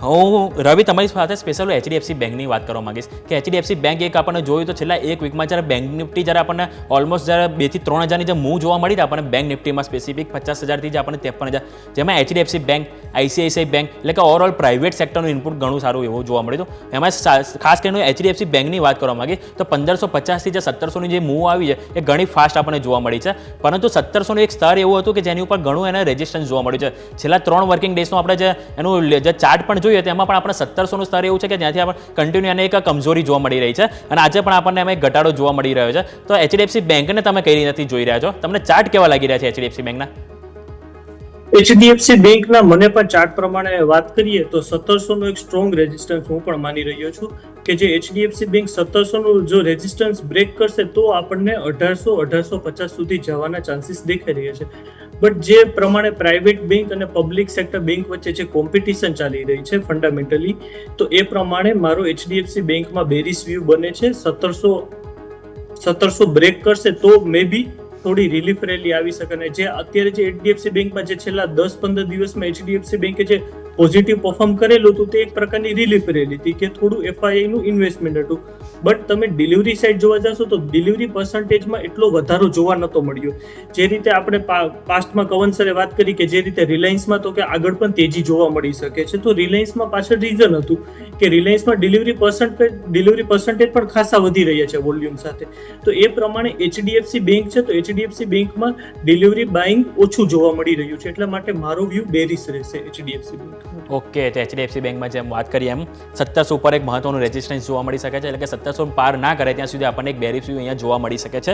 હું રવિ તમારી સાથે સ્પેશિયલ એચડીએફસી બેંકની વાત કરવા માંગીશ કે એચડીએફસી બેંક એક આપણને જોયું તો છેલ્લા એક વીકમાં જ્યારે બેંક નિફ્ટી જ્યારે આપણને ઓલમોસ્ટ જ્યારે 2 થી 3 હજારની જે મૂવ જોવા મળી હતી આપણને બેંક નિફ્ટીમાં સ્પેસિફિક 50,000થી જે આપણને 53,000, જેમાં એચડીએફસી બેંક, આઈસીઆઈસીઆઈ બેંક એટલે કે ઓવરઓલ પ્રાઇવેટ સેક્ટરનું ઇનપુટ ઘણું સારું એવું જોવા મળ્યું હતું. એમાં ખાસ કરીને એચડીએફસી બેંકની વાત કરવા માંગીએ તો 1550થી જે 1700ની જે મૂવ આવી છે એ ઘણી ફાસ્ટ આપણને જોવા મળી છે, પરંતુ 1700નું એક સ્તર એવું હતું કે જેની ઉપર ઘણું એને રેઝિસ્ટન્સ જોવા મળ્યું છે. છેલ્લા 3 વર્કિંગ ડેઝનો આપણે જે એનું જે ચાર્ટ પણ જોઈએ તેમાં પણ આપણે 1700નું સ્તર એવું છે કે જ્યાંથી આપણે કન્ટિન્યુ એને એક કમજોરી જોવા મળી રહી છે અને આજે પણ આપણને એમાં એક ઘટાડો જોવા મળી રહ્યો છે. તો એચડીએફસી બેંકને તમે કઈ રીતેથી જોઈ રહ્યા છો? તમને ચાર્ટ કેવા લાગી રહ્યા છે એચડીએફસી બેંકના? એચડીએફસી બેંકના મને પણ ચાર્ટ પ્રમાણે વાત કરીએ તો 1700 નો એક સ્ટ્રોંગ રેઝિસ્ટન્સ હું પણ માની રહ્યો છું કે જે એચડીએફસી બેંક 1700 નું જો રેઝિસ્ટન્સ બ્રેક કરશે તો આપણને 1800-1850 સુધી જવાના ચાન્સીસ દેખાઈ રહ્યા છે. બટ જે પ્રમાણે પ્રાઇવેટ બેંક અને પબ્લિક સેક્ટર બેંક વચ્ચે જે કોમ્પિટિશન ચાલી રહી છે ફંડામેન્ટલી, તો એ પ્રમાણે મારો એચડીએફસી બેંકમાં બેરિશ વ્યૂ બને છે. 1700 બ્રેક કરશે તો મે બી થોડી રિલીફ રેલી આવી શકે. અને જે અત્યારે જે એચડીએફસી બેંકમાં જે છેલ્લા 10-15 દિવસમાં એચડીએફસી બેંકે જે પોઝિટિવ પરફોર્મ કરેલું હતું તે એક પ્રકારની રિલીફ રેલી હતી કે થોડું એફઆઈઆઈ નું ઇન્વેસ્ટમેન્ટ હતું. બટ તમે ડિલિવરી સાઇડ જોવા જશો તો ડિલિવરી પર્સન્ટેજમાં એટલો વધારો જોવા નતો મળ્યો. જે રીતે આપણે પાસ્ટમાં કવન સરે વાત કરી કે જે રીતે રિલાયન્સમાં તો કે આગળ પણ તેજી જોવા મળી શકે છે, તો રિલાયન્સમાં પાછળ રીઝન હતું કે રિલાયન્સમાં ડિલિવરી પર્સન્ટેજ પણ ખાસા વધી રહ્યા છે વોલ્યુમ સાથે. તો એ પ્રમાણે એચડીએફસી બેંક છે તો એચડીએફસી બેંકમાં ડિલિવરી બાઇંગ ઓછું જોવા મળી રહ્યું છે, એટલા માટે મારો વ્યૂ બેરિશ રહેશે એચડીએફસી બેંક. ઓકે, તો એચડીએફસી બેંકમાં જેમ વાત કરીએ એમ 1700 ઉપર એક મહત્વનું રેઝિસ્ટન્સ જોવા મળી શકે છે, એટલે કે 1700 પાર ના કરે ત્યાં સુધી આપણને એક બેરિશ વ્યૂ અહીંયા જોવા મળી શકે છે.